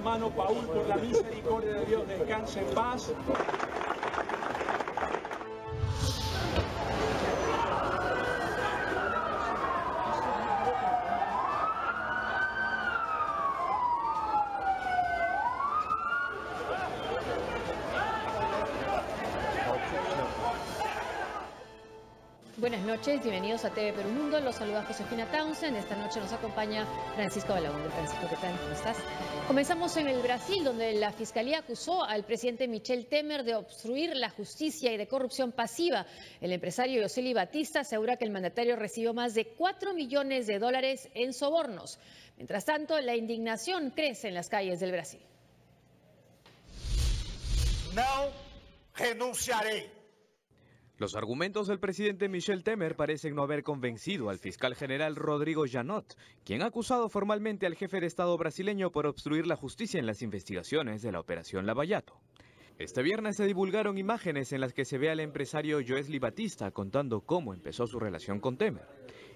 hermano Paul, por la misericordia de Dios, descanse en paz. Buenas noches, bienvenidos a TV Perú Mundo. Los saluda Josefina Townsend. Esta noche nos acompaña Francisco Balaúnde. Francisco, ¿qué tal? ¿Cómo estás? Comenzamos en el Brasil, donde la Fiscalía acusó al presidente Michel Temer de obstruir la justicia y de corrupción pasiva. El empresario Josely Batista asegura que el mandatario recibió más de 4 millones de dólares en sobornos. Mientras tanto, la indignación crece en las calles del Brasil. No renunciaré. Los argumentos del presidente Michel Temer parecen no haber convencido al fiscal general Rodrigo Janot, quien ha acusado formalmente al jefe de Estado brasileño por obstruir la justicia en las investigaciones de la Operación Lava-Jato. Este viernes se divulgaron imágenes en las que se ve al empresario Josely Batista contando cómo empezó su relación con Temer.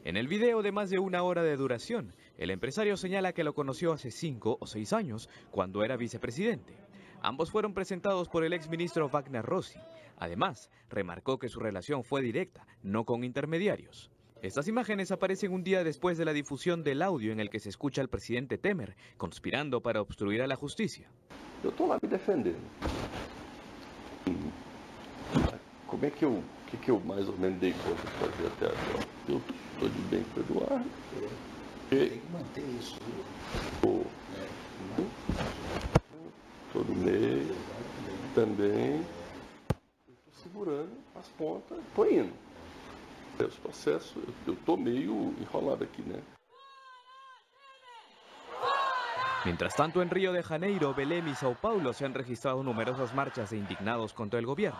En el video de más de 1 hora de duración, el empresario señala que lo conoció hace 5 o 6 años, cuando era vicepresidente. Ambos fueron presentados por el exministro Wagner Rossi. Además, remarcó que su relación fue directa, no con intermediarios. Estas imágenes aparecen un día después de la difusión del audio en el que se escucha al presidente Temer conspirando para obstruir a la justicia. Eu estou lá me defendendo. Como é que eu mais ou menos dei conta de fazer até agora? Eu estou de bem com o Eduardo. Tem que manter isso. Todo mês também. Estou segurando as pontas, estou indo. Os processos, eu estou meio enrolado aqui, né? Mientras tanto, en Río de Janeiro, Belém y Sao Paulo se han registrado numerosas marchas de indignados contra el gobierno.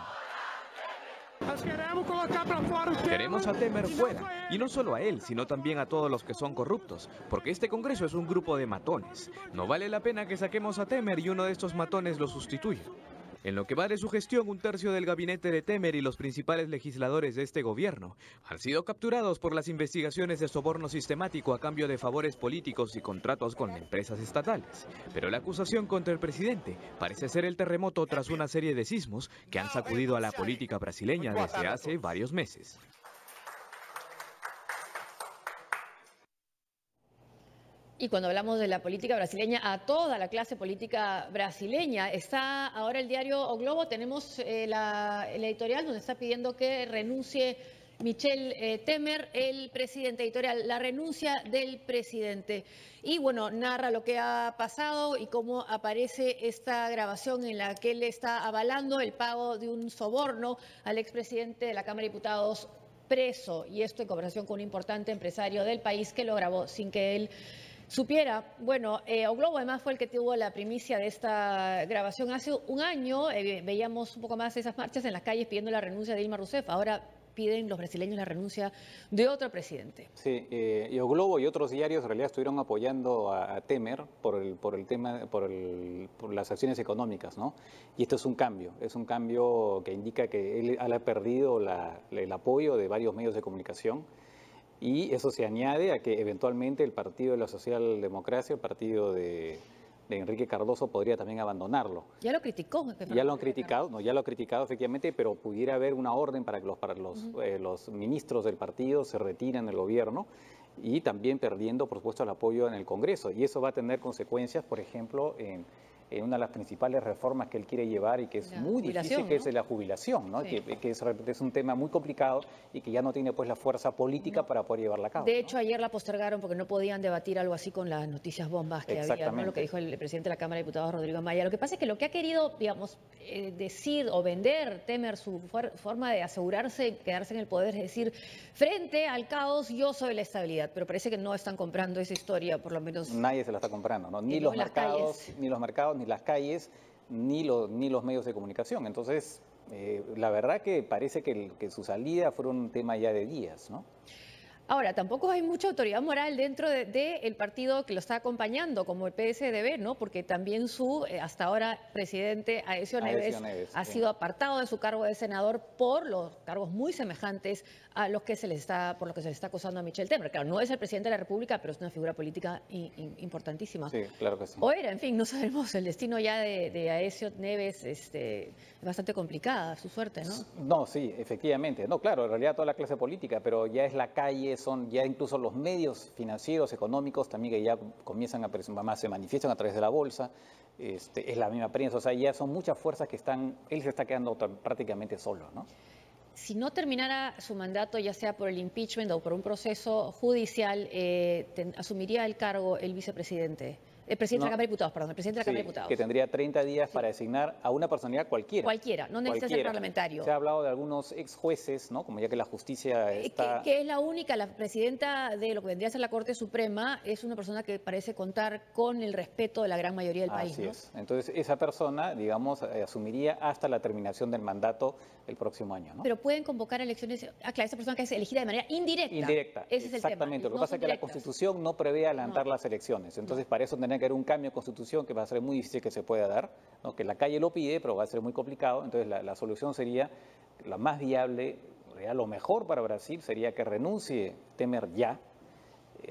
Queremos a Temer fuera, y no solo a él, sino también a todos los que son corruptos, porque este Congreso es un grupo de matones. No vale la pena que saquemos a Temer y uno de estos matones lo sustituya. En lo que va de su gestión, 1/3 del gabinete de Temer y los principales legisladores de este gobierno han sido capturados por las investigaciones de soborno sistemático a cambio de favores políticos y contratos con empresas estatales. Pero la acusación contra el presidente parece ser el terremoto tras una serie de sismos que han sacudido a la política brasileña desde hace varios meses. Y cuando hablamos de la política brasileña, a toda la clase política brasileña, está ahora el diario O Globo, tenemos el editorial donde está pidiendo que renuncie Michel Temer, el presidente editorial, la renuncia del presidente. Y bueno, narra lo que ha pasado y cómo aparece esta grabación en la que él está avalando el pago de un soborno al expresidente de la Cámara de Diputados preso. Y esto en conversación con un importante empresario del país que lo grabó sin que él supiera. Bueno, O Globo además fue el que tuvo la primicia de esta grabación. Hace un año veíamos un poco más esas marchas en las calles pidiendo la renuncia de Dilma Rousseff. Ahora piden los brasileños la renuncia de otro presidente. Sí, y O Globo y otros diarios en realidad estuvieron apoyando a Temer por las acciones económicas, ¿no? Y esto es un cambio que indica que él ha perdido el apoyo de varios medios de comunicación. Y eso se añade a que eventualmente el Partido de la Socialdemocracia, el partido de Enrique Cardoso, podría también abandonarlo. Ya lo criticó. Ya lo ha criticado efectivamente, pero pudiera haber una orden para que los ministros del partido se retiren del gobierno y también perdiendo, por supuesto, el apoyo en el Congreso. Y eso va a tener consecuencias, por ejemplo, en una de las principales reformas que él quiere llevar y que es muy difícil, que es la jubilación, ¿no? Sí. Que es un tema muy complicado y que ya no tiene pues la fuerza política para poder llevarla a cabo. De hecho, ayer la postergaron porque no podían debatir algo así con las noticias bombas que había, ¿no? Lo que dijo el presidente de la Cámara de Diputados, Rodrigo Amaya. Lo que pasa es que lo que ha querido, digamos, decir o vender Temer, su forma de asegurarse, quedarse en el poder, es decir, frente al caos yo soy la estabilidad, pero parece que no están comprando esa historia, por lo menos. Nadie se la está comprando, ¿no? Ni los mercados, ni las calles, ni los medios de comunicación. Entonces, la verdad que parece que su salida fue un tema ya de días, ¿no? Ahora, tampoco hay mucha autoridad moral dentro del partido que lo está acompañando, como el PSDB, ¿no? Porque también su, hasta ahora, presidente Aécio Neves ha sido apartado de su cargo de senador por los cargos muy semejantes a los que por lo que se le está acusando a Michel Temer. Claro, no es el presidente de la República, pero es una figura política importantísima. Sí, claro que sí. O era, en fin, no sabemos, el destino ya de Aécio Neves es bastante complicada, su suerte, ¿no? No, sí, efectivamente. No, claro, en realidad toda la clase política, pero ya es la calle, son ya incluso los medios financieros, económicos también que ya comienzan se manifiestan a través de la bolsa, es la misma prensa, o sea, ya son muchas fuerzas que él se está quedando prácticamente solo, ¿no? Si no terminara su mandato, ya sea por el impeachment o por un proceso judicial, asumiría el cargo el vicepresidente. El presidente de la Cámara de Diputados, perdón, el presidente de la Cámara de Diputados. Que tendría 30 días para designar a una personalidad cualquiera. Cualquiera, no necesita ser parlamentario. Se ha hablado de algunos ex jueces, ¿no? Como ya que la justicia está... Que es la única, la presidenta de lo que vendría a ser la Corte Suprema, es una persona que parece contar con el respeto de la gran mayoría del país, Así ¿no? es. Entonces, esa persona, digamos, asumiría hasta la terminación del mandato el próximo año, ¿no? Pero pueden convocar elecciones... claro, esa persona que es elegida de manera indirecta. Indirecta, ese es el tema. exactamente. Lo que pasa es que la Constitución no prevé adelantar las elecciones. Entonces, para eso tendría que haber un cambio de Constitución que va a ser muy difícil que se pueda dar, ¿no? Que la calle lo pide, pero va a ser muy complicado. Entonces, la solución sería la más viable, lo mejor para Brasil sería que renuncie Temer ya,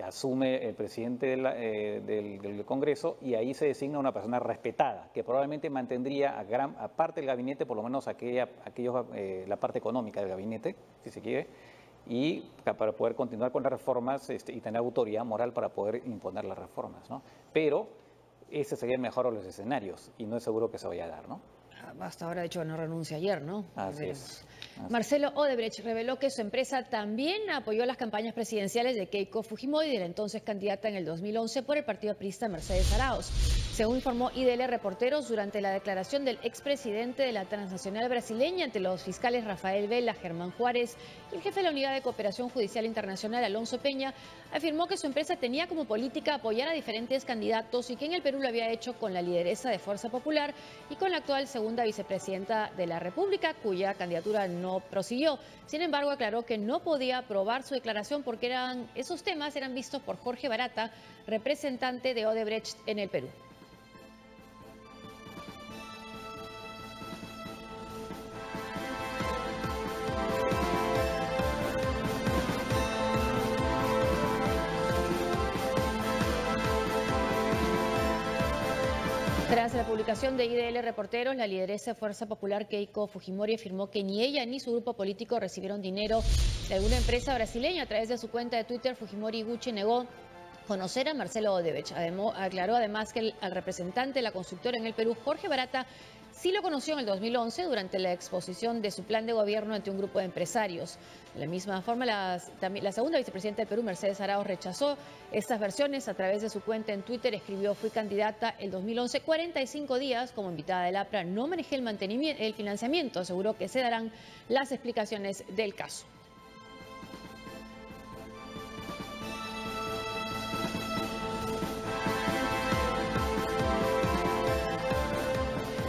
asume el presidente del Congreso y ahí se designa una persona respetada, que probablemente mantendría a parte del gabinete, por lo menos la parte económica del gabinete, si se quiere, y para poder continuar con las reformas y tener autoridad moral para poder imponer las reformas, ¿no? Pero ese sería el mejor de los escenarios y no es seguro que se vaya a dar, ¿no? Hasta ahora, de hecho, no renuncia ayer, ¿no? Así es. Marcelo Odebrecht reveló que su empresa también apoyó las campañas presidenciales de Keiko Fujimori, de la entonces candidata en el 2011 por el partido aprista Mercedes Arauz. Según informó IDL Reporteros, durante la declaración del expresidente de la transnacional brasileña ante los fiscales Rafael Vela, Germán Juárez y el jefe de la Unidad de Cooperación Judicial Internacional, Alonso Peña, afirmó que su empresa tenía como política apoyar a diferentes candidatos y que en el Perú lo había hecho con la lideresa de Fuerza Popular y con la actual segunda vicepresidenta de la República, cuya candidatura no prosiguió. Sin embargo, aclaró que no podía aprobar su declaración porque esos temas eran vistos por Jorge Barata, representante de Odebrecht en el Perú. Tras la publicación de IDL Reporteros, la lideresa de Fuerza Popular Keiko Fujimori afirmó que ni ella ni su grupo político recibieron dinero de alguna empresa brasileña. A través de su cuenta de Twitter, Fujimori Gucci negó conocer a Marcelo Odebrecht. Aclaró además que al representante de la constructora en el Perú, Jorge Barata, sí lo conoció en el 2011 durante la exposición de su plan de gobierno ante un grupo de empresarios. De la misma forma, la segunda vicepresidenta del Perú, Mercedes Arauz, rechazó estas versiones. A través de su cuenta en Twitter escribió: fui candidata el 2011, 45 días como invitada del APRA, no manejé el financiamiento. Aseguró que se darán las explicaciones del caso.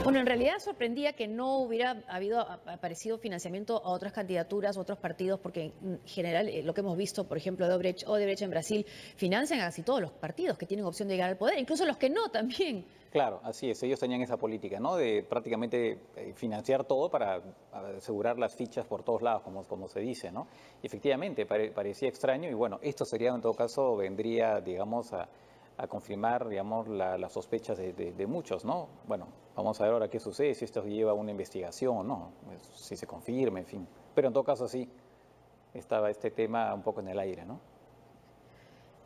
Bueno, en realidad sorprendía que no hubiera aparecido financiamiento a otras candidaturas, otros partidos, porque en general lo que hemos visto, por ejemplo, Odebrecht en Brasil, financian a casi todos los partidos que tienen opción de llegar al poder, incluso los que no también. Claro, así es. Ellos tenían esa política, ¿no? De prácticamente financiar todo para asegurar las fichas por todos lados, como se dice, ¿no? Y efectivamente, parecía extraño y bueno, esto sería en todo caso, vendría, digamos, a confirmar, digamos, las sospechas de muchos, ¿no? Bueno, vamos a ver ahora qué sucede, si esto lleva a una investigación o no, si se confirma, en fin. Pero en todo caso sí, estaba este tema un poco en el aire, ¿no?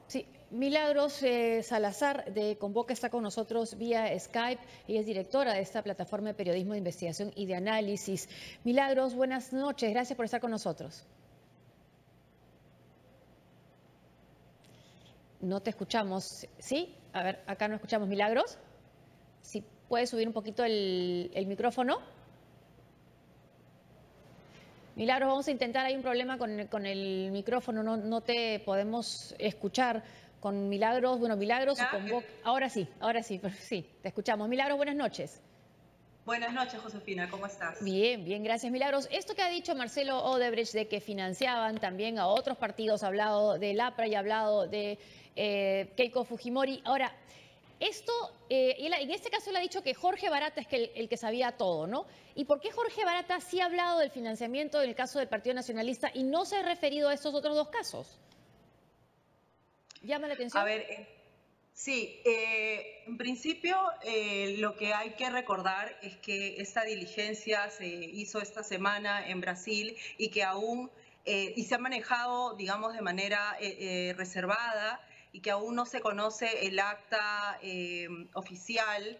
Sí, Milagros Salazar de Convoca está con nosotros vía Skype. Ella es directora de esta plataforma de periodismo de investigación y de análisis. Milagros, buenas noches, gracias por estar con nosotros. No te escuchamos, ¿sí? A ver, acá no escuchamos. Milagros, si puedes subir un poquito el micrófono. Milagros, vamos a intentar, hay un problema con el micrófono, no te podemos escuchar con Milagros. Bueno, Milagros, ahora sí, pero sí, te escuchamos. Milagros, buenas noches. Buenas noches, Josefina, ¿cómo estás? Bien, bien, gracias, Milagros. Esto que ha dicho Marcelo Odebrecht de que financiaban también a otros partidos, ha hablado del APRA y ha hablado de Keiko Fujimori. Ahora, esto, en este caso él ha dicho que Jorge Barata es el que sabía todo, ¿no? ¿Y por qué Jorge Barata sí ha hablado del financiamiento en el caso del Partido Nacionalista y no se ha referido a estos otros dos casos? ¿Llama la atención? A ver, sí, en principio lo que hay que recordar es que esta diligencia se hizo esta semana en Brasil y que aún, y se ha manejado, digamos, de manera reservada y que aún no se conoce el acta oficial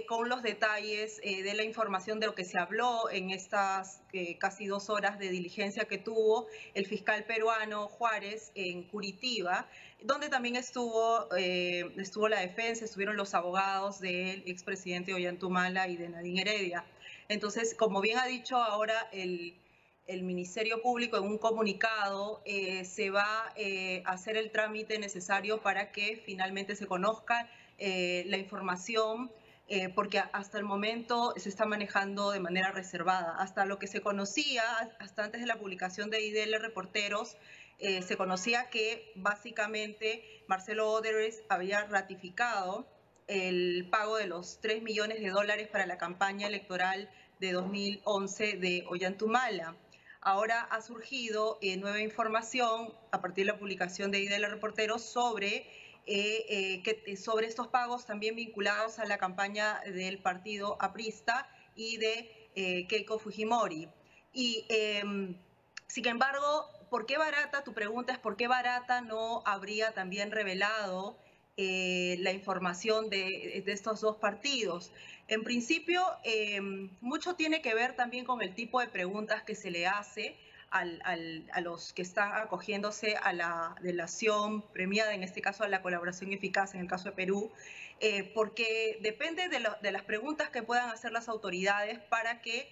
con los detalles de la información de lo que se habló en estas casi 2 horas de diligencia que tuvo el fiscal peruano Juárez en Curitiba, donde también estuvo la defensa, estuvieron los abogados del expresidente Ollanthumala y de Nadine Heredia. Entonces, como bien ha dicho ahora el Ministerio Público en un comunicado, se va a hacer el trámite necesario para que finalmente se conozca la información, porque hasta el momento se está manejando de manera reservada. Hasta lo que se conocía, hasta antes de la publicación de IDL Reporteros, se conocía que básicamente Marcelo Odebrecht había ratificado el pago de los $3 millones para la campaña electoral de 2011 de Ollanthumala. Ahora ha surgido nueva información a partir de la publicación de IDL Reporteros sobre estos pagos también vinculados a la campaña del partido aprista y de Keiko Fujimori. Y sin embargo, ¿por qué Barata? Tu pregunta es ¿por qué Barata no habría también revelado la información de estos dos partidos? En principio, mucho tiene que ver también con el tipo de preguntas que se le hace a los que están acogiéndose a la delación premiada, en este caso a la colaboración eficaz, en el caso de Perú, porque depende de las preguntas que puedan hacer las autoridades para que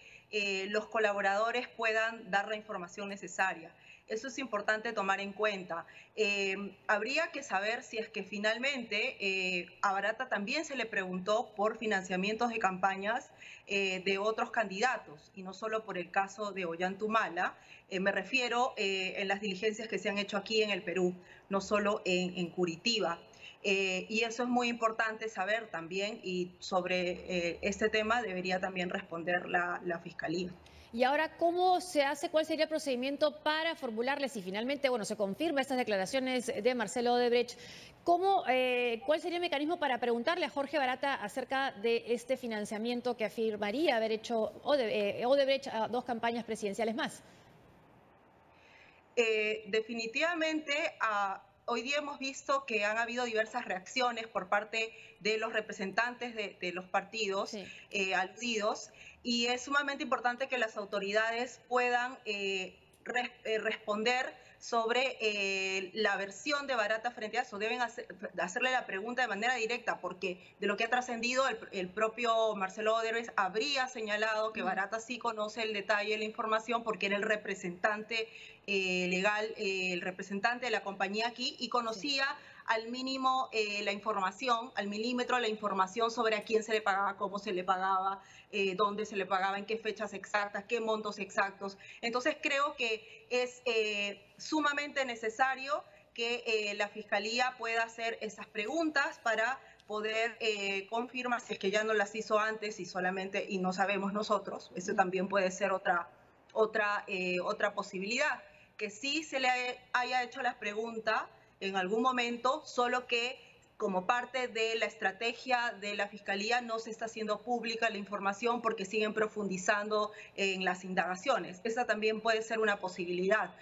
los colaboradores puedan dar la información necesaria. Eso es importante tomar en cuenta. Habría que saber si es que finalmente a Barata también se le preguntó por financiamientos de campañas de otros candidatos, y no solo por el caso de Ollanthumala. Me refiero en las diligencias que se han hecho aquí en el Perú, no solo en Curitiba. Y eso es muy importante saber también, y sobre este tema debería también responder la Fiscalía. Y ahora, ¿cómo se hace? ¿Cuál sería el procedimiento para formularle, si finalmente se confirma estas declaraciones de Marcelo Odebrecht? ¿Cuál sería el mecanismo para preguntarle a Jorge Barata acerca de este financiamiento que afirmaría haber hecho Odebrecht a dos campañas presidenciales más? Definitivamente, hoy día hemos visto que han habido diversas reacciones por parte de los representantes de los partidos aludidos, y es sumamente importante que las autoridades puedan responder sobre la versión de Barata frente a eso. Deben hacerle la pregunta de manera directa, porque de lo que ha trascendido, el propio Marcelo Odebrecht habría señalado que Barata sí conoce el detalle de la información porque era el representante legal, el representante de la compañía aquí, y conocía al mínimo la información, al milímetro la información sobre a quién se le pagaba, cómo se le pagaba, dónde se le pagaba, en qué fechas exactas, qué montos exactos. Entonces creo que es sumamente necesario que la Fiscalía pueda hacer esas preguntas para poder confirmar si es que ya no las hizo antes y no sabemos nosotros. Eso también puede ser otra posibilidad, que sí se le haya hecho la pregunta en algún momento, solo que como parte de la estrategia de la Fiscalía no se está haciendo pública la información porque siguen profundizando en las indagaciones. Esa también puede ser una posibilidad.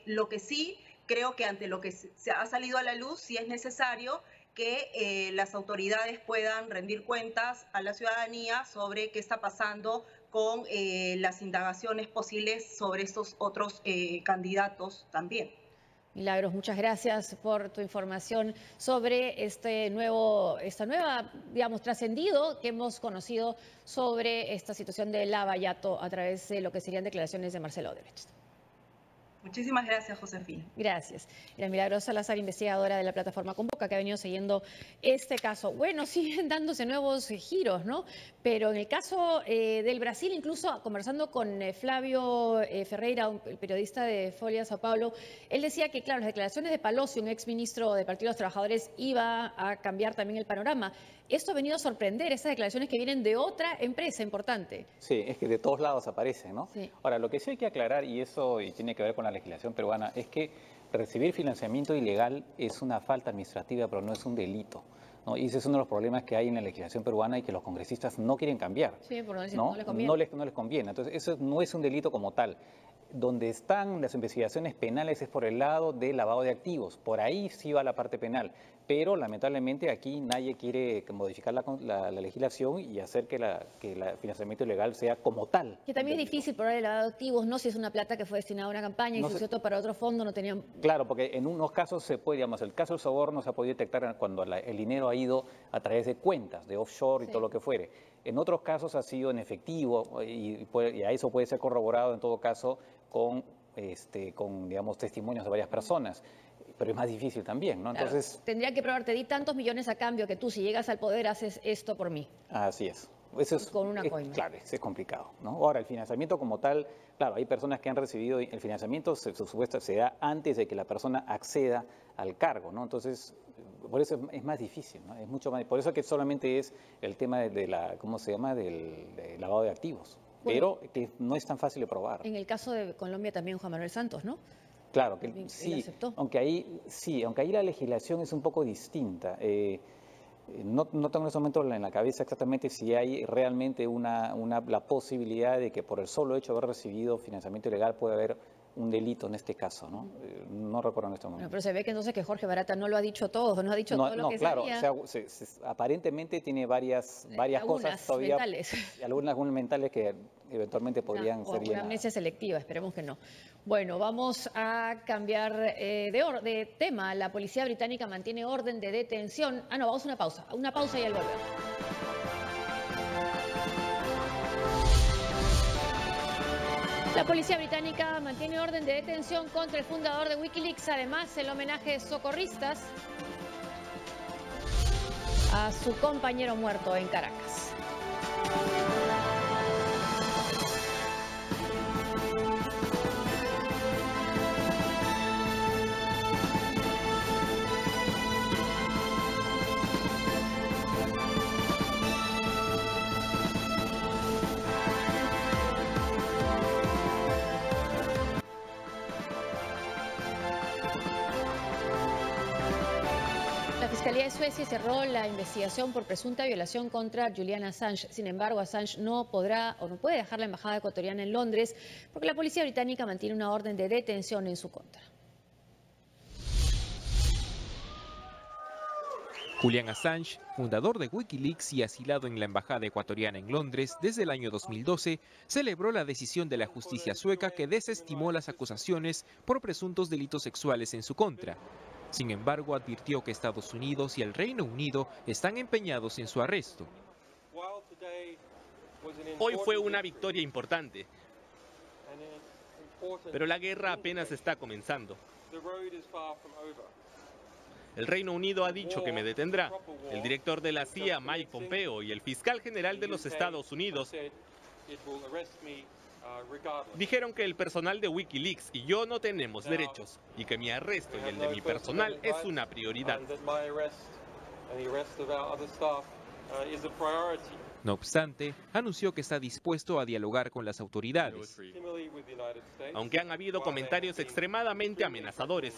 Lo que sí creo que ante lo que se ha salido a la luz, sí es necesario que las autoridades puedan rendir cuentas a la ciudadanía sobre qué está pasando con las indagaciones posibles sobre estos otros candidatos también. Milagros, muchas gracias por tu información sobre esta nueva, digamos, trascendido que hemos conocido sobre esta situación de Lavallato a través de lo que serían declaraciones de Marcelo Odebrecht. Muchísimas gracias, Josefina. Gracias. Era Milagros Salazar, investigadora de la plataforma Convoca, que ha venido siguiendo este caso. Bueno, siguen dándose nuevos giros, ¿no? Pero en el caso del Brasil, incluso conversando con Flavio Ferreira, el periodista de Folha Sao Paulo, él decía que, claro, las declaraciones de Palocci, un exministro del Partido de los Trabajadores, iba a cambiar también el panorama. Esto ha venido a sorprender, esas declaraciones que vienen de otra empresa importante. Sí, es que de todos lados aparecen, ¿no? Sí. Ahora, lo que sí hay que aclarar, y eso tiene que ver con la legislación peruana, es que recibir financiamiento ilegal es una falta administrativa, pero no es un delito, ¿no? Y ese es uno de los problemas que hay en la legislación peruana y que los congresistas no quieren cambiar. Sí, por no decir, ¿no? no le conviene. No les conviene. Entonces, eso no es un delito como tal. Donde están las investigaciones penales es por el lado del lavado de activos. Por ahí sí va la parte penal. Pero lamentablemente aquí nadie quiere modificar la legislación y hacer que el financiamiento ilegal sea como tal. Que también es difícil probar el lavado de activos, ¿no? Si es una plata que fue destinada a una campaña y No si sé. es otro para otro fondo, no tenían... Claro, porque en unos casos se puede, digamos, el caso del soborno se ha podido detectar cuando el dinero ha ido a través de cuentas, de offshore y Sí. todo lo que fuere. En otros casos ha sido en efectivo y a eso puede ser corroborado en todo caso con digamos, testimonios de varias personas. Pero es más difícil también, ¿no? Claro, Entonces, tendría que probar, te di tantos millones a cambio que tú, si llegas al poder, haces esto por mí. así es. Eso es Con una coima. Claro, es complicado, ¿no? Ahora, el financiamiento como tal, claro, hay personas que han recibido el financiamiento, se da antes de que la persona acceda al cargo, ¿no? Entonces, por eso es más difícil, ¿no? Es mucho más, por eso que solamente es el tema ¿cómo se llama? Del lavado de activos. Bueno. Pero que no es tan fácil de probar. En el caso de Colombia también Juan Manuel Santos, ¿no? Claro, que Él sí, aceptó. aunque ahí la legislación es un poco distinta. No tengo en este momento en la cabeza exactamente si hay realmente la posibilidad de que por el solo hecho de haber recibido financiamiento ilegal puede haber un delito en este caso, ¿no? No recuerdo en este Bueno, momento. pero se ve que entonces que Jorge Barata no lo ha dicho todo, no ha dicho todo lo que claro, sabía. o sea, aparentemente tiene varias Algunas cosas todavía, mentales. algunas mentales que eventualmente podrían O ser una llenadas. amnesia selectiva, esperemos que no. Bueno, vamos a cambiar de tema. La policía británica mantiene orden de detención. No, vamos a una pausa y al volver. La policía británica mantiene orden de detención contra el fundador de Wikileaks. Además, el homenaje de socorristas a su compañero muerto en Caracas. La Fiscalía de Suecia cerró la investigación por presunta violación contra Julian Assange. Sin embargo, Assange no podrá o no puede dejar la embajada ecuatoriana en Londres porque la policía británica mantiene una orden de detención en su contra. Julian Assange, fundador de Wikileaks y asilado en la embajada ecuatoriana en Londres desde el año 2012, celebró la decisión de la justicia sueca que desestimó las acusaciones por presuntos delitos sexuales en su contra. Sin embargo, advirtió que Estados Unidos y el Reino Unido están empeñados en su arresto. Hoy fue una victoria importante, pero la guerra apenas está comenzando. El Reino Unido ha dicho que me detendrá. El director de la CIA, Mike Pompeo, y el fiscal general de los Estados Unidos dijeron que el personal de Wikileaks y yo no tenemos derechos y que mi arresto y el de mi personal es una prioridad. No obstante, anunció que está dispuesto a dialogar con las autoridades. Aunque han habido comentarios extremadamente amenazadores,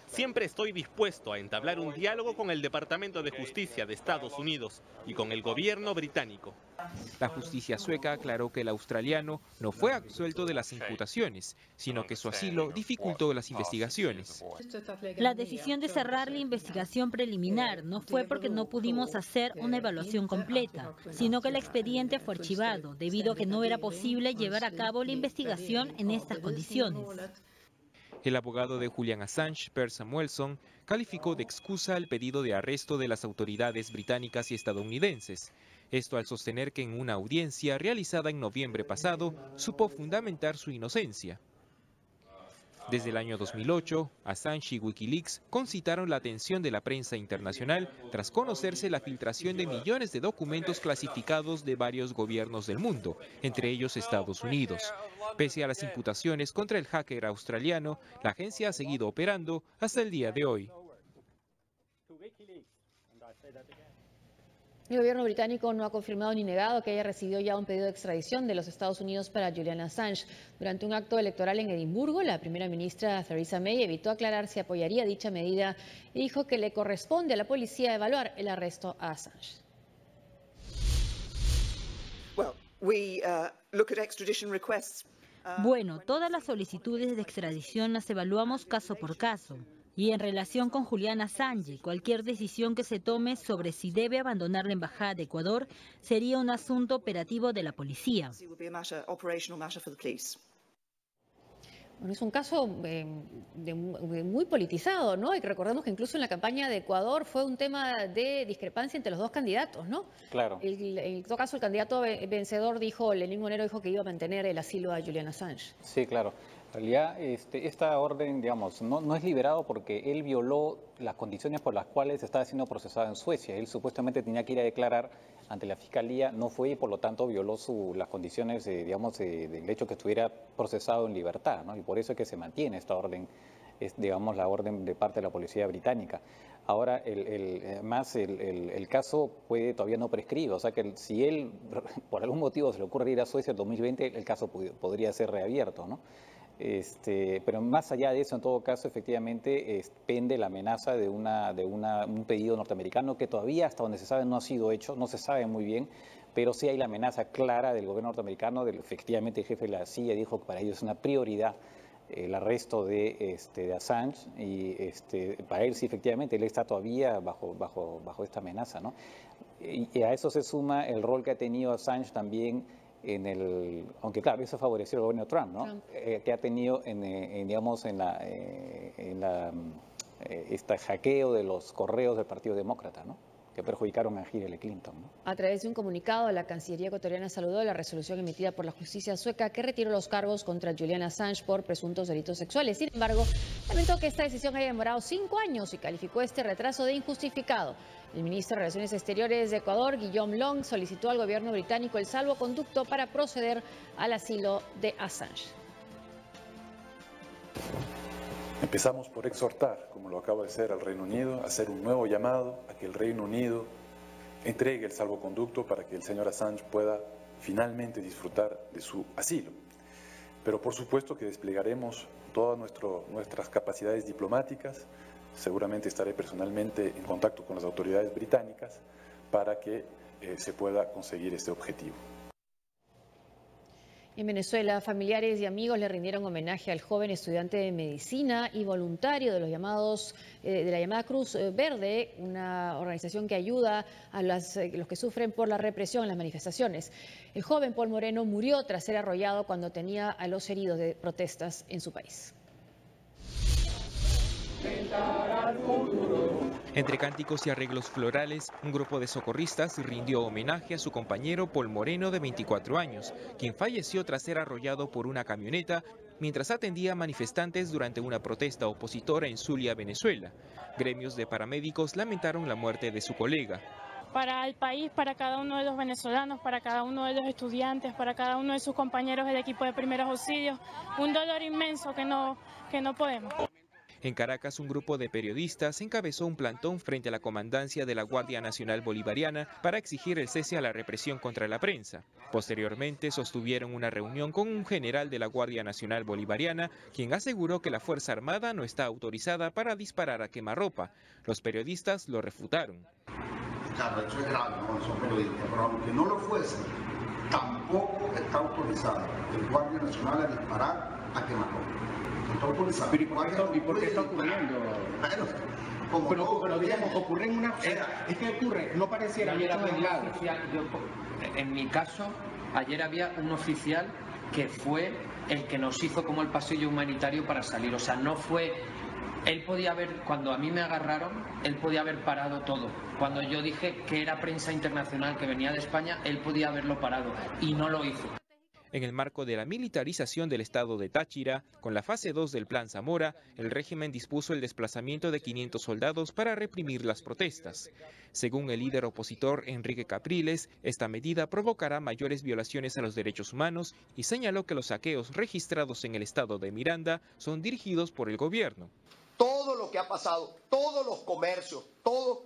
siempre estoy dispuesto a entablar un diálogo con el Departamento de Justicia de Estados Unidos y con el gobierno británico. La justicia sueca aclaró que el australiano no fue absuelto de las imputaciones, sino que su asilo dificultó las investigaciones. La decisión de cerrar la investigación preliminar no fue porque no pudimos hacer una evaluación completa, sino que el expediente fue archivado debido a que no era posible llevar a cabo la investigación en estas condiciones. El abogado de Julian Assange, Per Samuelson, calificó de excusa el pedido de arresto de las autoridades británicas y estadounidenses. Esto al sostener que en una audiencia realizada en noviembre pasado supo fundamentar su inocencia. Desde el año 2008, Assange y Wikileaks concitaron la atención de la prensa internacional tras conocerse la filtración de millones de documentos clasificados de varios gobiernos del mundo, entre ellos Estados Unidos. Pese a las imputaciones contra el hacker australiano, la agencia ha seguido operando hasta el día de hoy. El gobierno británico no ha confirmado ni negado que haya recibido ya un pedido de extradición de los Estados Unidos para Julian Assange. Durante un acto electoral en Edimburgo, la primera ministra Theresa May evitó aclarar si apoyaría dicha medida y dijo que le corresponde a la policía evaluar el arresto a Assange. Bueno, todas las solicitudes de extradición las evaluamos caso por caso. Y en relación con Julian Assange, cualquier decisión que se tome sobre si debe abandonar la embajada de Ecuador sería un asunto operativo de la policía. Bueno, es un caso muy politizado, ¿no? Y recordemos que incluso en la campaña de Ecuador fue un tema de discrepancia entre los dos candidatos, ¿no? Claro. En todo caso, el candidato vencedor dijo, Lenín Monero dijo que iba a mantener el asilo a Julian Assange. Sí, claro. En realidad, esta orden, digamos, no es liberado porque él violó las condiciones por las cuales estaba siendo procesado en Suecia. Él supuestamente tenía que ir a declarar ante la Fiscalía, no fue y por lo tanto violó las condiciones, digamos, del hecho que estuviera procesado en libertad, ¿no? Y por eso es que se mantiene esta orden, digamos, la orden de parte de la policía británica. Ahora, además, el caso todavía no prescribe, o sea que si él, por algún motivo, se le ocurre ir a Suecia en 2020, el caso podría ser reabierto, ¿no? Pero más allá de eso, en todo caso, efectivamente, pende la amenaza de un pedido norteamericano que todavía, hasta donde se sabe, no ha sido hecho, no se sabe muy bien, pero sí hay la amenaza clara del gobierno norteamericano, efectivamente el jefe de la CIA dijo que para ellos es una prioridad el arresto de Assange y para él sí, efectivamente, él está todavía bajo esta amenaza, ¿no? Y a eso se suma el rol que ha tenido Assange también aunque claro, eso favoreció al gobierno Trump, ¿no? Que ha tenido este hackeo de los correos del Partido Demócrata, ¿no? Que perjudicaron a Hillary Clinton, ¿no? A través de un comunicado, la Cancillería ecuatoriana saludó la resolución emitida por la justicia sueca que retiró los cargos contra Julian Assange por presuntos delitos sexuales. Sin embargo, lamentó que esta decisión haya demorado 5 años y calificó este retraso de injustificado. El ministro de Relaciones Exteriores de Ecuador, Guillaume Long, solicitó al gobierno británico el salvoconducto para proceder al asilo de Assange. Empezamos por exhortar, como lo acaba de hacer al Reino Unido, a hacer un nuevo llamado a que el Reino Unido entregue el salvoconducto para que el señor Assange pueda finalmente disfrutar de su asilo. Pero por supuesto que desplegaremos todas nuestras capacidades diplomáticas. Seguramente estaré personalmente en contacto con las autoridades británicas para que se pueda conseguir este objetivo. En Venezuela, familiares y amigos le rindieron homenaje al joven estudiante de medicina y voluntario de la llamada Cruz Verde, una organización que ayuda a los que sufren por la represión en las manifestaciones. El joven Paul Moreno murió tras ser arrollado cuando tenía a los heridos de protestas en su país. Entre cánticos y arreglos florales, un grupo de socorristas rindió homenaje a su compañero Paul Moreno, de 24 años, quien falleció tras ser arrollado por una camioneta mientras atendía a manifestantes durante una protesta opositora en Zulia, Venezuela. Gremios de paramédicos lamentaron la muerte de su colega. Para el país, para cada uno de los venezolanos, para cada uno de los estudiantes, para cada uno de sus compañeros del equipo de primeros auxilios, un dolor inmenso que no podemos. En Caracas, un grupo de periodistas encabezó un plantón frente a la comandancia de la Guardia Nacional Bolivariana para exigir el cese a la represión contra la prensa. Posteriormente, sostuvieron una reunión con un general de la Guardia Nacional Bolivariana, quien aseguró que la Fuerza Armada no está autorizada para disparar a quemarropa. Los periodistas lo refutaron. Claro, eso es grave, no son periodistas, pero aunque no lo fuese, tampoco está autorizado el Guardia Nacional a disparar a quemarropa. ¿Y por qué está ocurriendo? Pero digamos, ocurre en una... Es que ocurre, no pareciera... En mi caso, ayer había un oficial que fue el que nos hizo como el pasillo humanitario para salir. O sea, no fue... Él podía haber, cuando a mí me agarraron, él podía haber parado todo. Cuando yo dije que era prensa internacional que venía de España, él podía haberlo parado y no lo hizo. En el marco de la militarización del estado de Táchira, con la fase 2 del Plan Zamora, el régimen dispuso el desplazamiento de 500 soldados para reprimir las protestas. Según el líder opositor Enrique Capriles, esta medida provocará mayores violaciones a los derechos humanos y señaló que los saqueos registrados en el estado de Miranda son dirigidos por el gobierno. Todo lo que ha pasado, todos los comercios, todo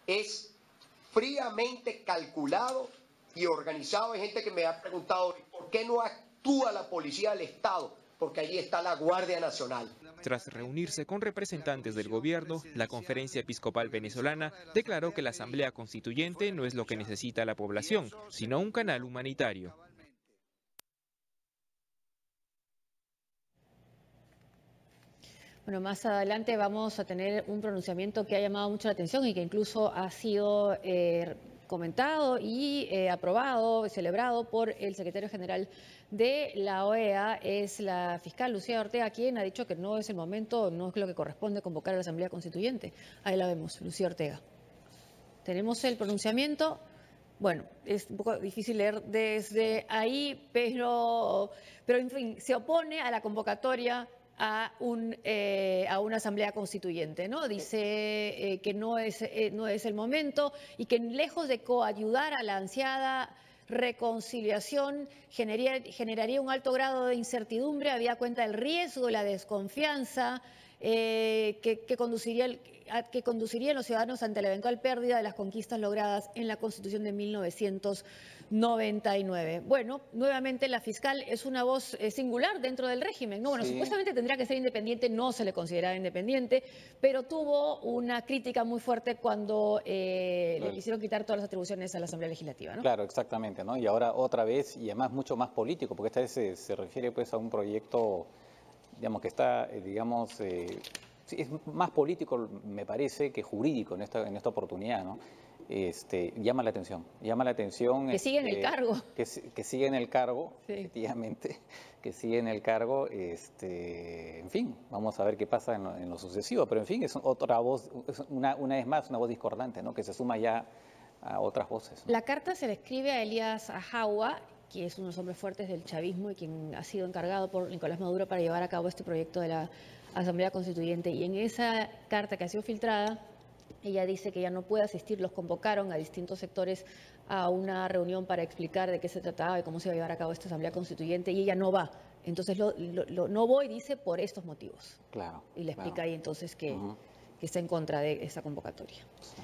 es fríamente calculado y organizado. Hay gente que me ha preguntado ¿por qué no actúa la policía del Estado? Porque allí está la Guardia Nacional. Tras reunirse con representantes del gobierno, la Conferencia Episcopal Venezolana declaró que la Asamblea Constituyente no es lo que necesita la población, sino un canal humanitario. Bueno, más adelante vamos a tener un pronunciamiento que ha llamado mucho la atención y que incluso ha sido comentado y aprobado, celebrado por el secretario general de la OEA. Es la fiscal Lucía Ortega quien ha dicho que no es el momento, no es lo que corresponde convocar a la Asamblea Constituyente. Ahí la vemos, Lucía Ortega. Tenemos el pronunciamiento. Bueno, es un poco difícil leer desde ahí, pero en fin, se opone a la convocatoria a una asamblea constituyente, ¿no? Dice que no es el momento y que lejos de coayudar a la ansiada reconciliación generaría un alto grado de incertidumbre, habida cuenta del riesgo y la desconfianza que conducirían los ciudadanos ante la eventual pérdida de las conquistas logradas en la Constitución de 1999. Bueno, nuevamente la fiscal es una voz singular dentro del régimen, ¿no? Bueno, sí. Supuestamente tendría que ser independiente, no se le consideraba independiente, pero tuvo una crítica muy fuerte cuando le quisieron quitar todas las atribuciones a la Asamblea Legislativa, ¿no? Claro, exactamente, ¿no? Y ahora otra vez, y además mucho más político, porque esta vez se refiere pues a un proyecto, digamos, que está, digamos, es más político, me parece, que jurídico en esta oportunidad, ¿no? Llama la atención. Que sigue en el cargo. Que sigue en el cargo, sí. Efectivamente, que sigue en el cargo. En fin, vamos a ver qué pasa en lo sucesivo, pero en fin, es otra voz, una vez más, una voz discordante, ¿no? Que se suma ya a otras voces, ¿no? La carta se le escribe a Elías Ajawa, que es uno de los hombres fuertes del chavismo y quien ha sido encargado por Nicolás Maduro para llevar a cabo este proyecto de la Asamblea Constituyente. Y en esa carta que ha sido filtrada, ella dice que ya no puede asistir, los convocaron a distintos sectores a una reunión para explicar de qué se trataba y cómo se iba a llevar a cabo esta Asamblea Constituyente, y ella no va. Entonces no voy, dice, por estos motivos. Claro. Y le explica ahí entonces que está en contra de esa convocatoria. Sí.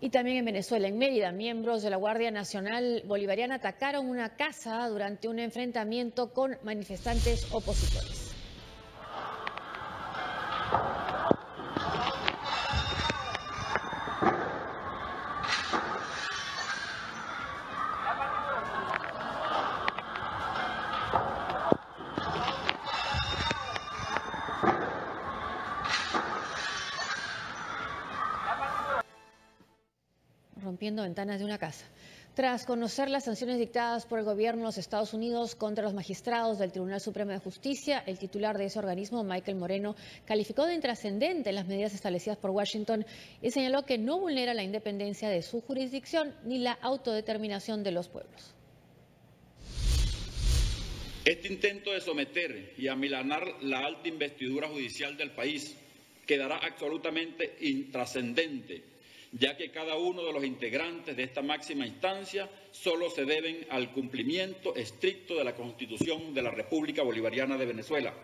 Y también en Venezuela, en Mérida, miembros de la Guardia Nacional Bolivariana atacaron una casa durante un enfrentamiento con manifestantes opositores. Rompiendo ventanas de una casa. Tras conocer las sanciones dictadas por el gobierno de los Estados Unidos contra los magistrados del Tribunal Supremo de Justicia, el titular de ese organismo, Michael Moreno, calificó de intrascendente las medidas establecidas por Washington y señaló que no vulnera la independencia de su jurisdicción ni la autodeterminación de los pueblos. Este intento de someter y amilanar la alta investidura judicial del país quedará absolutamente intrascendente, ya que cada uno de los integrantes de esta máxima instancia solo se deben al cumplimiento estricto de la Constitución de la República Bolivariana de Venezuela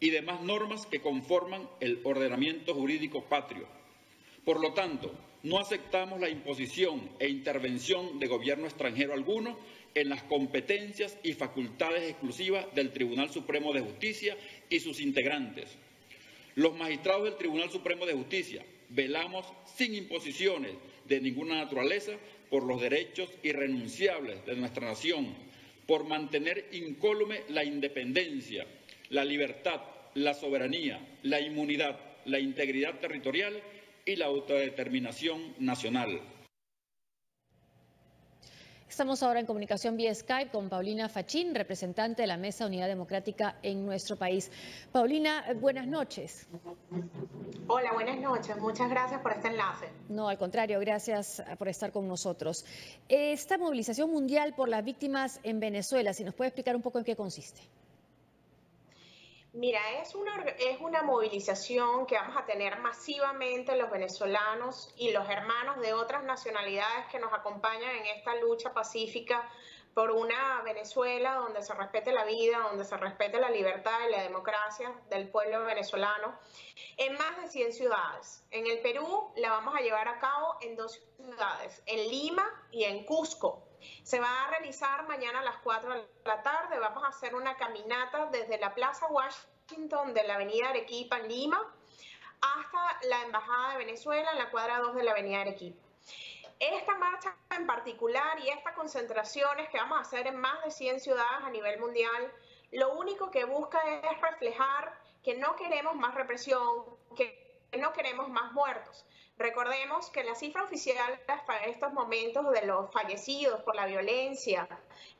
y demás normas que conforman el ordenamiento jurídico patrio. Por lo tanto, no aceptamos la imposición e intervención de gobierno extranjero alguno en las competencias y facultades exclusivas del Tribunal Supremo de Justicia y sus integrantes. Los magistrados del Tribunal Supremo de Justicia velamos sin imposiciones de ninguna naturaleza por los derechos irrenunciables de nuestra nación, por mantener incólume la independencia, la libertad, la soberanía, la inmunidad, la integridad territorial y la autodeterminación nacional. Estamos ahora en comunicación vía Skype con Paulina Fachín, representante de la Mesa de Unidad Democrática en nuestro país. Paulina, buenas noches. Hola, buenas noches. Muchas gracias por este enlace. No, al contrario, gracias por estar con nosotros. Esta movilización mundial por las víctimas en Venezuela, si nos puede explicar un poco en qué consiste. Mira, es una movilización que vamos a tener masivamente los venezolanos y los hermanos de otras nacionalidades que nos acompañan en esta lucha pacífica por una Venezuela donde se respete la vida, donde se respete la libertad y la democracia del pueblo venezolano, en más de 100 ciudades. En el Perú la vamos a llevar a cabo en 2 ciudades, en Lima y en Cusco. Se va a realizar mañana a las 4 de la tarde. Vamos a hacer una caminata desde la Plaza Washington de la Avenida Arequipa en Lima hasta la Embajada de Venezuela en la cuadra 2 de la Avenida Arequipa. Esta marcha en particular y estas concentraciones que vamos a hacer en más de 100 ciudades a nivel mundial, lo único que busca es reflejar que no queremos más represión, que no queremos más muertos. Recordemos que la cifra oficial hasta estos momentos de los fallecidos por la violencia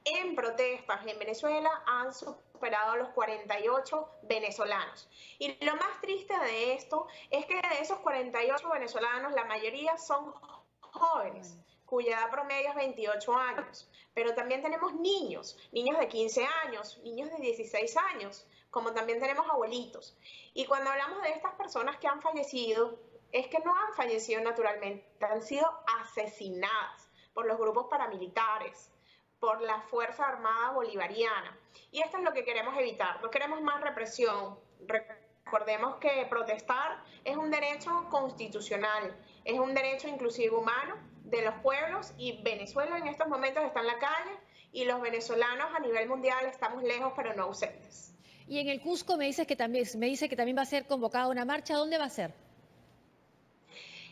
en protestas en Venezuela han superado los 48 venezolanos. Y lo más triste de esto es que de esos 48 venezolanos la mayoría son jóvenes, cuya edad promedio es 28 años. Pero también tenemos niños de 15 años, niños de 16 años, como también tenemos abuelitos. Y cuando hablamos de estas personas que han fallecido, es que no han fallecido naturalmente, han sido asesinadas por los grupos paramilitares, por la Fuerza Armada Bolivariana. Y esto es lo que queremos evitar, no queremos más represión. Recordemos que protestar es un derecho constitucional, es un derecho inclusive humano de los pueblos, y Venezuela en estos momentos está en la calle y los venezolanos a nivel mundial estamos lejos pero no ausentes. Y en el Cusco me dice que también va a ser convocada una marcha. ¿Dónde va a ser?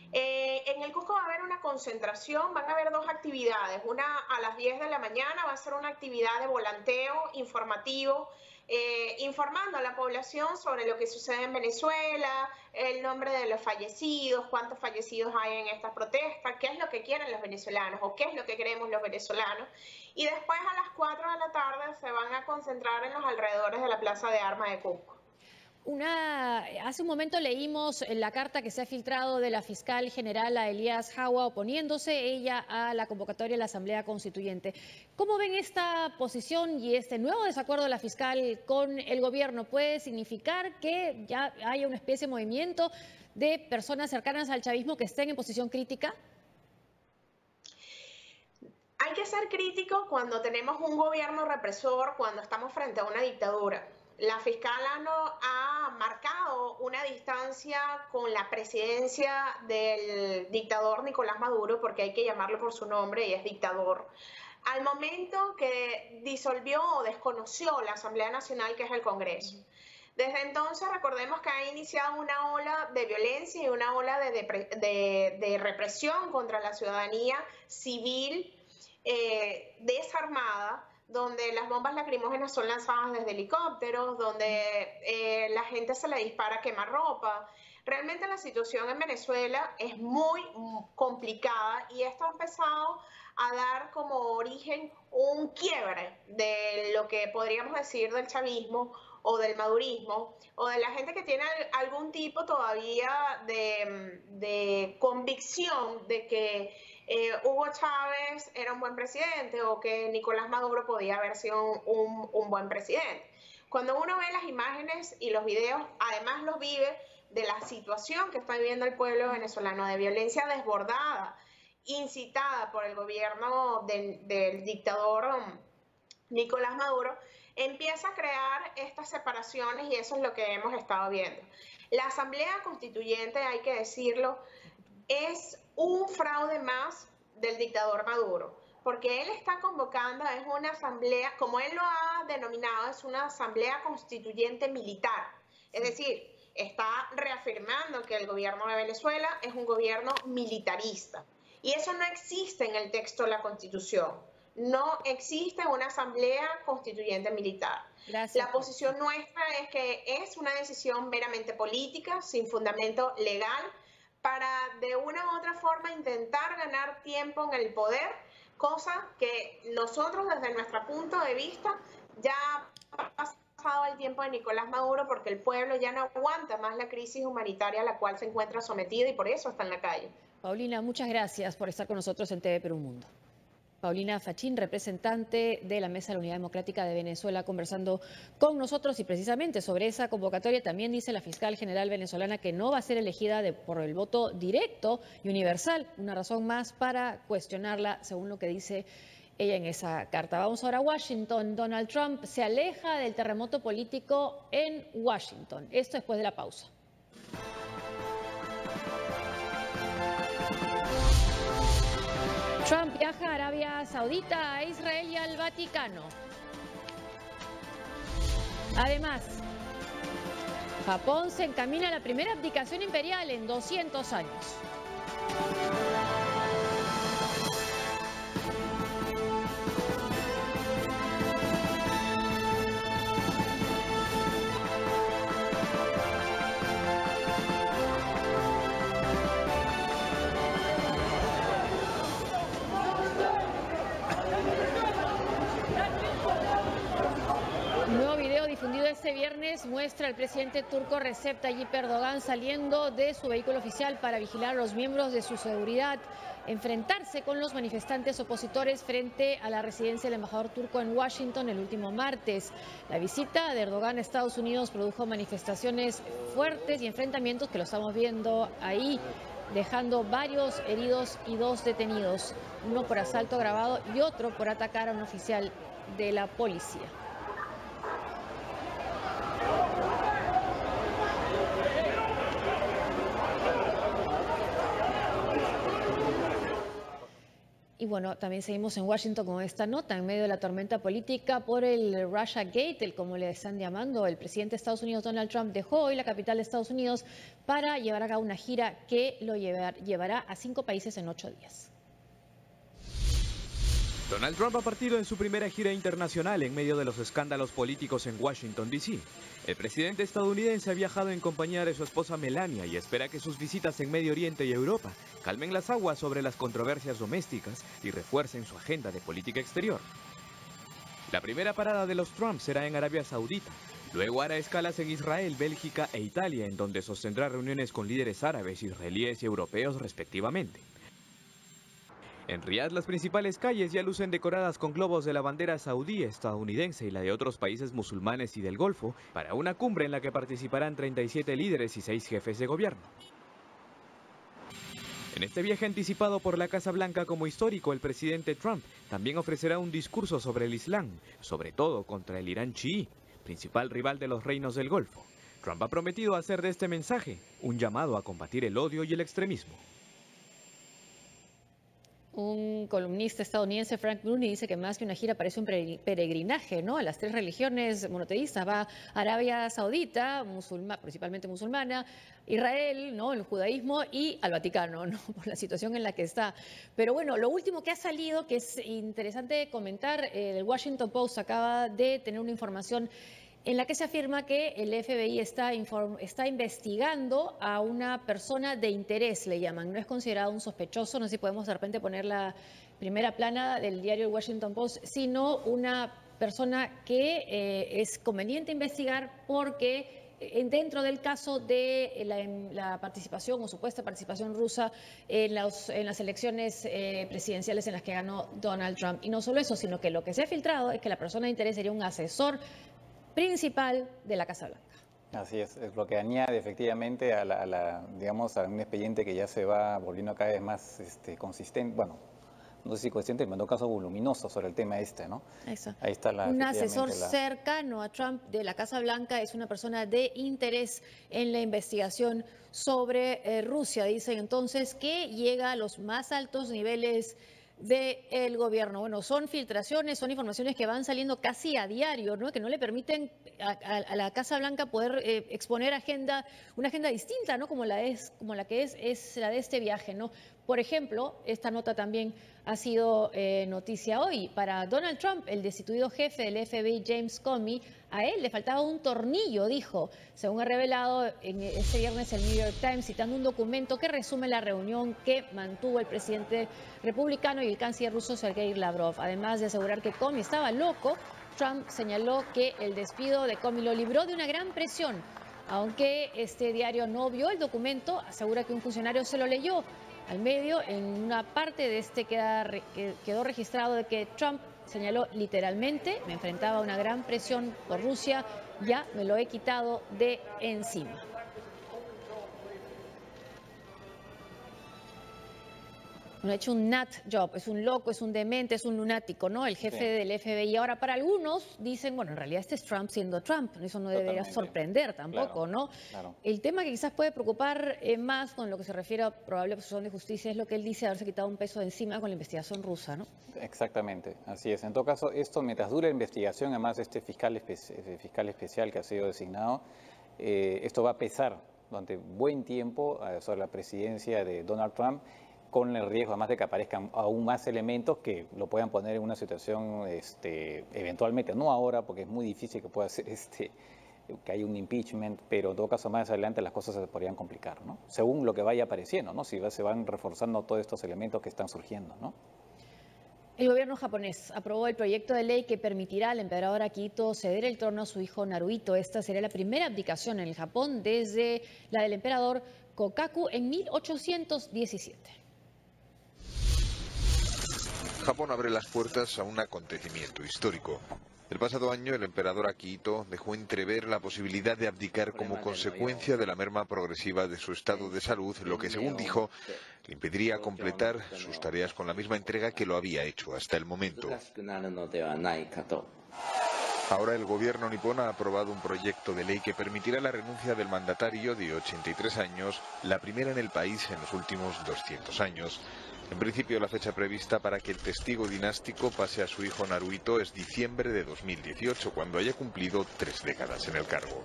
En el Cusco va a haber una concentración, van a haber 2 actividades. Una a las 10 de la mañana va a ser una actividad de volanteo informativo, informando a la población sobre lo que sucede en Venezuela, el nombre de los fallecidos, cuántos fallecidos hay en estas protestas, qué es lo que quieren los venezolanos o qué es lo que queremos los venezolanos. Y después a las 4 de la tarde se van a concentrar en los alrededores de la Plaza de Armas de Cusco. Hace un momento leímos la carta que se ha filtrado de la fiscal general a Elías Jaua oponiéndose ella a la convocatoria de la Asamblea Constituyente. ¿Cómo ven esta posición y este nuevo desacuerdo de la fiscal con el gobierno? ¿Puede significar que ya haya una especie de movimiento de personas cercanas al chavismo que estén en posición crítica? Hay que ser crítico cuando tenemos un gobierno represor, cuando estamos frente a una dictadura. La fiscal ha marcado una distancia con la presidencia del dictador Nicolás Maduro, porque hay que llamarlo por su nombre y es dictador, al momento que disolvió o desconoció la Asamblea Nacional, que es el Congreso. Desde entonces recordemos que ha iniciado una ola de violencia y una ola de represión contra la ciudadanía civil desarmada, donde las bombas lacrimógenas son lanzadas desde helicópteros, donde la gente se le dispara quemarropa. Realmente la situación en Venezuela es muy complicada y esto ha empezado a dar como origen un quiebre de lo que podríamos decir del chavismo o del madurismo o de la gente que tiene algún tipo todavía de convicción de que Hugo Chávez era un buen presidente o que Nicolás Maduro podía haber sido un buen presidente. Cuando uno ve las imágenes y los videos, además los vive de la situación que está viviendo el pueblo venezolano, de violencia desbordada, incitada por el gobierno del dictador Nicolás Maduro, empieza a crear estas separaciones y eso es lo que hemos estado viendo. La Asamblea Constituyente, hay que decirlo, es un fraude más del dictador Maduro, porque él está convocando, es una asamblea, como él lo ha denominado, es una asamblea constituyente militar, es decir, está reafirmando que el gobierno de Venezuela es un gobierno militarista, y eso no existe en el texto de la Constitución. No existe una asamblea constituyente militar. Gracias. La posición nuestra es que es una decisión meramente política, sin fundamento legal, para de una u otra forma intentar ganar tiempo en el poder, cosa que nosotros desde nuestro punto de vista ya ha pasado el tiempo de Nicolás Maduro, porque el pueblo ya no aguanta más la crisis humanitaria a la cual se encuentra sometida y por eso está en la calle. Paulina, muchas gracias por estar con nosotros en TV Perú Mundo. Paulina Fachín, representante de la Mesa de la Unidad Democrática de Venezuela, conversando con nosotros, y precisamente sobre esa convocatoria también dice la fiscal general venezolana que no va a ser elegida por el voto directo y universal, una razón más para cuestionarla, según lo que dice ella en esa carta. Vamos ahora a Washington. Donald Trump se aleja del terremoto político en Washington. Esto después de la pausa. Trump viaja a Arabia Saudita, a Israel y al Vaticano. Además, Japón se encamina a la primera abdicación imperial en 200 años. Este viernes muestra al presidente turco Recep Tayyip Erdogan saliendo de su vehículo oficial para vigilar a los miembros de su seguridad, enfrentarse con los manifestantes opositores frente a la residencia del embajador turco en Washington el último martes. La visita de Erdogan a Estados Unidos produjo manifestaciones fuertes y enfrentamientos que lo estamos viendo ahí, dejando varios heridos y 2 detenidos, uno por asalto agravado y otro por atacar a un oficial de la policía. Y bueno, también seguimos en Washington con esta nota. En medio de la tormenta política por el Russia Gate, como le están llamando, el presidente de Estados Unidos, Donald Trump, dejó hoy la capital de Estados Unidos para llevar a cabo una gira que lo llevará a 5 países en 8 días. Donald Trump ha partido en su primera gira internacional en medio de los escándalos políticos en Washington, D.C. El presidente estadounidense ha viajado en compañía de su esposa Melania y espera que sus visitas en Medio Oriente y Europa calmen las aguas sobre las controversias domésticas y refuercen su agenda de política exterior. La primera parada de los Trump será en Arabia Saudita. Luego hará escalas en Israel, Bélgica e Italia, en donde sostendrá reuniones con líderes árabes, israelíes y europeos respectivamente. En Riad, las principales calles ya lucen decoradas con globos de la bandera saudí, estadounidense y la de otros países musulmanes y del Golfo, para una cumbre en la que participarán 37 líderes y 6 jefes de gobierno. En este viaje anticipado por la Casa Blanca como histórico, el presidente Trump también ofrecerá un discurso sobre el Islam, sobre todo contra el Irán chií, principal rival de los reinos del Golfo. Trump ha prometido hacer de este mensaje un llamado a combatir el odio y el extremismo. Un columnista estadounidense, Frank Bruni, dice que más que una gira parece un peregrinaje, ¿no? A las 3 religiones monoteístas. Va a Arabia Saudita, principalmente musulmana, Israel, ¿no? El judaísmo, y al Vaticano, ¿no? Por la situación en la que está. Pero bueno, lo último que ha salido, que es interesante comentar, el Washington Post acaba de tener una información en la que se afirma que el FBI está investigando a una persona de interés, le llaman. No es considerado un sospechoso, no sé si podemos de repente poner la primera plana del diario Washington Post, sino una persona que es conveniente investigar porque dentro del caso de la participación o supuesta participación rusa en las elecciones presidenciales en las que ganó Donald Trump. Y no solo eso, sino que lo que se ha filtrado es que la persona de interés sería un asesor principal de la Casa Blanca. Así es lo que añade efectivamente digamos, a un expediente que ya se va volviendo cada vez más consistente, bueno, no sé si consistente, pero en todo caso voluminoso sobre el tema ¿no? Eso. Ahí está un asesor cercano a Trump de la Casa Blanca es una persona de interés en la investigación sobre Rusia. Dicen entonces que llega a los más altos niveles del gobierno. Bueno, son filtraciones, son informaciones que van saliendo casi a diario, ¿no? Que no le permiten a la Casa Blanca poder exponer una agenda distinta, ¿no? Como la que es la de este viaje, ¿no? Por ejemplo, esta nota también ha sido noticia hoy. Para Donald Trump, el destituido jefe del FBI, James Comey, a él le faltaba un tornillo, dijo, según ha revelado este viernes el New York Times, citando un documento que resume la reunión que mantuvo el presidente republicano y el canciller ruso Sergei Lavrov. Además de asegurar que Comey estaba loco, Trump señaló que el despido de Comey lo libró de una gran presión. Aunque este diario no vio el documento, asegura que un funcionario se lo leyó. Al medio, en una parte de este quedó registrado de que Trump señaló literalmente: me enfrentaba a una gran presión por Rusia, ya me lo he quitado de encima. No ha hecho un nut job, es un loco, es un demente, es un lunático, ¿no? El jefe del FBI. Ahora, para algunos dicen, bueno, en realidad este es Trump siendo Trump, eso no debería sorprender tampoco, claro, ¿no? Claro. El tema que quizás puede preocupar más con lo que se refiere a probable obstrucción de justicia es lo que él dice, haberse quitado un peso de encima con la investigación rusa, ¿no? Exactamente, así es. En todo caso, esto mientras dure la investigación, además de este fiscal especial que ha sido designado, esto va a pesar durante buen tiempo sobre la presidencia de Donald Trump, con el riesgo además de que aparezcan aún más elementos que lo puedan poner en una situación eventualmente, no ahora porque es muy difícil que pueda ser que haya un impeachment, pero en todo caso más adelante las cosas se podrían complicar, ¿no? Según lo que vaya apareciendo, ¿no? Si se van reforzando todos estos elementos que están surgiendo, ¿no? El gobierno japonés aprobó el proyecto de ley que permitirá al emperador Akihito ceder el trono a su hijo Naruhito. Esta sería la primera abdicación en el Japón desde la del emperador Kokaku en 1817. Japón abre las puertas a un acontecimiento histórico. El pasado año, el emperador Akihito dejó entrever la posibilidad de abdicar como consecuencia de la merma progresiva de su estado de salud, lo que, según dijo, le impediría completar sus tareas con la misma entrega que lo había hecho hasta el momento. Ahora el gobierno nipón ha aprobado un proyecto de ley que permitirá la renuncia del mandatario de 83 años, la primera en el país en los últimos 200 años. En principio, la fecha prevista para que el testigo dinástico pase a su hijo Naruhito es diciembre de 2018, cuando haya cumplido 3 décadas en el cargo.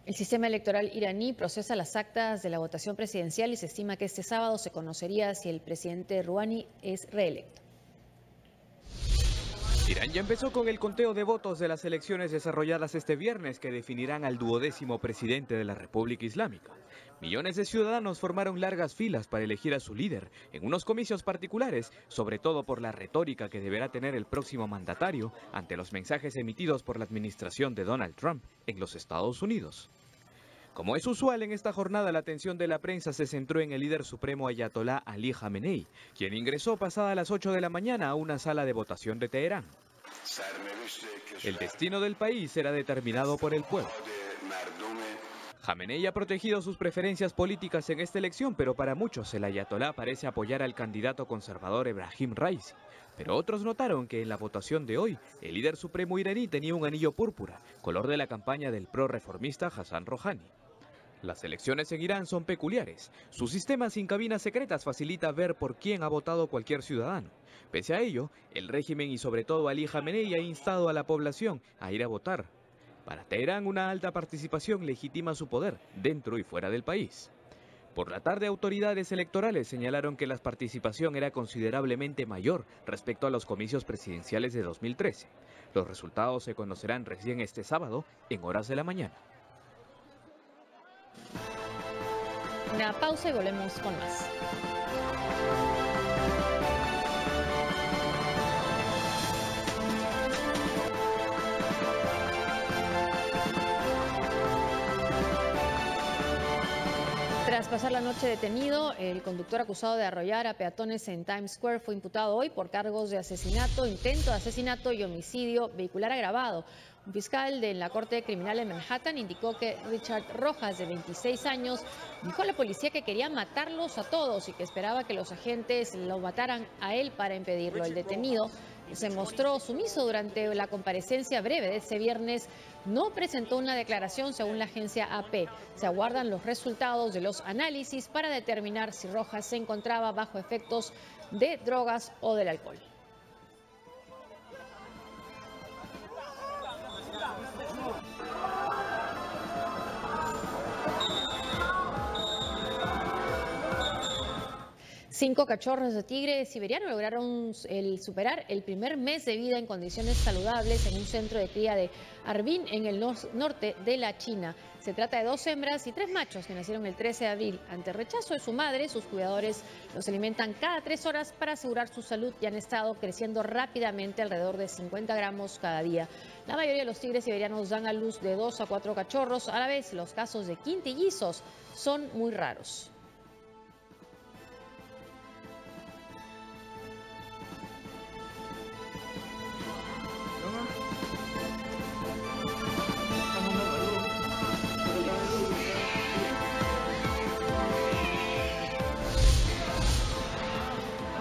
El sistema electoral iraní procesa las actas de la votación presidencial y se estima que este sábado se conocería si el presidente Rouhani es reelecto. Irán ya empezó con el conteo de votos de las elecciones desarrolladas este viernes que definirán al 12º presidente de la República Islámica. Millones de ciudadanos formaron largas filas para elegir a su líder en unos comicios particulares, sobre todo por la retórica que deberá tener el próximo mandatario ante los mensajes emitidos por la administración de Donald Trump en los Estados Unidos. Como es usual en esta jornada, la atención de la prensa se centró en el líder supremo Ayatolá Ali Jamenei, quien ingresó pasada las 8 de la mañana a una sala de votación de Teherán. El destino del país será determinado por el pueblo. Jamenei ha protegido sus preferencias políticas en esta elección, pero para muchos el ayatolá parece apoyar al candidato conservador Ebrahim Raisi. Pero otros notaron que en la votación de hoy, el líder supremo iraní tenía un anillo púrpura, color de la campaña del pro-reformista Hassan Rouhani. Las elecciones en Irán son peculiares. Su sistema sin cabinas secretas facilita ver por quién ha votado cualquier ciudadano. Pese a ello, el régimen y sobre todo Ali Jamenei ha instado a la población a ir a votar. Para Teherán, una alta participación legitima su poder dentro y fuera del país. Por la tarde, autoridades electorales señalaron que la participación era considerablemente mayor respecto a los comicios presidenciales de 2013. Los resultados se conocerán recién este sábado en horas de la mañana. Una pausa y volvemos con más. Tras pasar la noche detenido, el conductor acusado de arrollar a peatones en Times Square fue imputado hoy por cargos de asesinato, intento de asesinato y homicidio vehicular agravado. Un fiscal de la Corte Criminal de Manhattan indicó que Richard Rojas, de 26 años, dijo a la policía que quería matarlos a todos y que esperaba que los agentes lo mataran a él para impedirlo. El detenido se mostró sumiso durante la comparecencia breve de este viernes. No presentó una declaración según la agencia AP. Se aguardan los resultados de los análisis para determinar si Rojas se encontraba bajo efectos de drogas o del alcohol. 5 cachorros de tigre siberiano lograron superar el primer mes de vida en condiciones saludables en un centro de cría de Harbin, en el norte de la China. Se trata de 2 hembras y 3 machos que nacieron el 13 de abril. Ante el rechazo de su madre, sus cuidadores los alimentan cada 3 horas para asegurar su salud y han estado creciendo rápidamente, alrededor de 50 gramos cada día. La mayoría de los tigres siberianos dan a luz de 2 a 4 cachorros a la vez. Los casos de quintillizos son muy raros.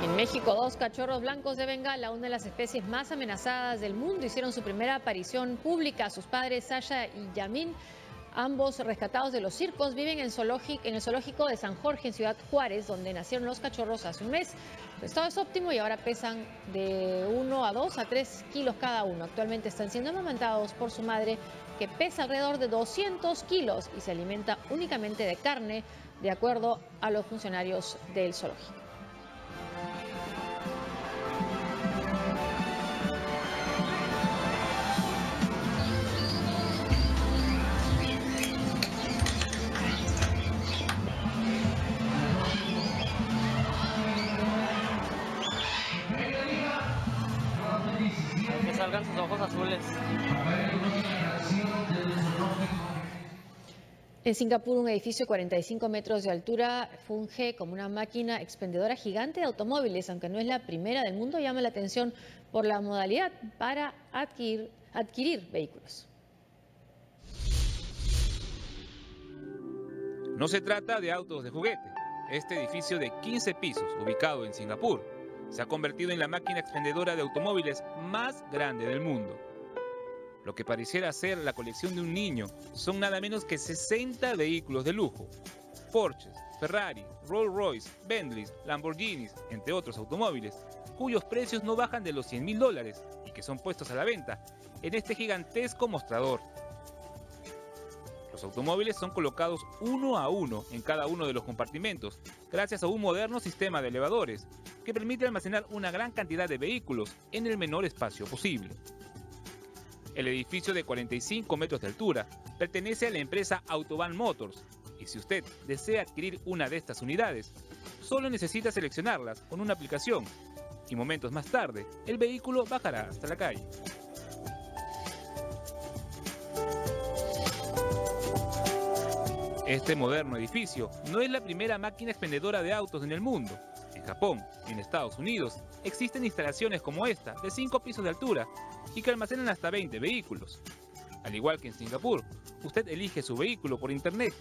En México, 2 cachorros blancos de Bengala, una de las especies más amenazadas del mundo, hicieron su primera aparición pública. Sus padres, Sasha y Yamin, ambos rescatados de los circos, viven en el zoológico de San Jorge, en Ciudad Juárez, donde nacieron los cachorros hace un mes. Su estado es óptimo y ahora pesan de 1 a 2 a 3 kilos cada uno. Actualmente están siendo amamantados por su madre, que pesa alrededor de 200 kilos y se alimenta únicamente de carne, de acuerdo a los funcionarios del zoológico. Que salgan sus ojos azules. En Singapur, un edificio de 45 metros de altura funge como una máquina expendedora gigante de automóviles. Aunque no es la primera del mundo, llama la atención por la modalidad para adquirir vehículos. No se trata de autos de juguete. Este edificio de 15 pisos, ubicado en Singapur, se ha convertido en la máquina expendedora de automóviles más grande del mundo. Lo que pareciera ser la colección de un niño son nada menos que 60 vehículos de lujo. Porsches, Ferrari, Rolls-Royce, Bentleys, Lamborghinis, entre otros automóviles, cuyos precios no bajan de los $100.000 y que son puestos a la venta en este gigantesco mostrador. Los automóviles son colocados uno a uno en cada uno de los compartimentos, gracias a un moderno sistema de elevadores que permite almacenar una gran cantidad de vehículos en el menor espacio posible. El edificio de 45 metros de altura pertenece a la empresa Autobahn Motors, y si usted desea adquirir una de estas unidades, solo necesita seleccionarlas con una aplicación y momentos más tarde el vehículo bajará hasta la calle. Este moderno edificio no es la primera máquina expendedora de autos en el mundo. En Japón y en Estados Unidos existen instalaciones como esta, de 5 pisos de altura y que almacenan hasta 20 vehículos. Al igual que en Singapur, usted elige su vehículo por internet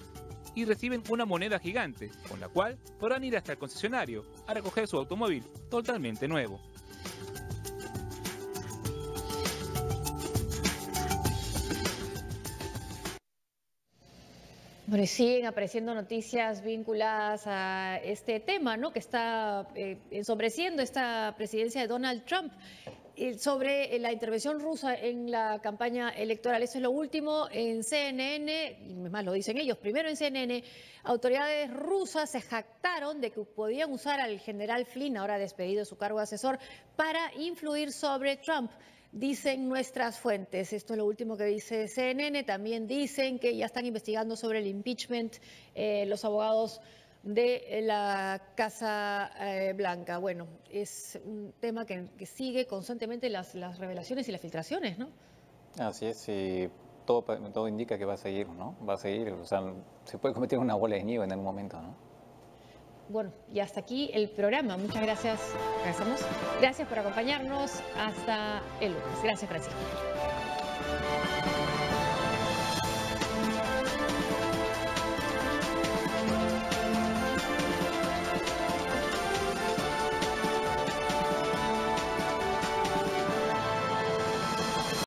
y reciben una moneda gigante, con la cual podrán ir hasta el concesionario a recoger su automóvil totalmente nuevo. Bueno, y siguen apareciendo noticias vinculadas a este tema, ¿no?, que está ensombreciendo esta presidencia de Donald Trump, sobre la intervención rusa en la campaña electoral. Eso es lo último en CNN, y más lo dicen ellos. Primero en CNN, autoridades rusas se jactaron de que podían usar al general Flynn, ahora despedido de su cargo de asesor, para influir sobre Trump. Dicen nuestras fuentes. Esto es lo último que dice CNN. También dicen que ya están investigando sobre el impeachment los abogados de la Casa Blanca. Bueno, es un tema que sigue constantemente las revelaciones y las filtraciones, ¿no? Así es, y todo indica que va a seguir, ¿no? Va a seguir, o sea, se puede convertir en una bola de nieve en algún momento, ¿no? Bueno, y hasta aquí el programa. Muchas gracias. Gracias por acompañarnos. Hasta el lunes. Gracias, Francisco.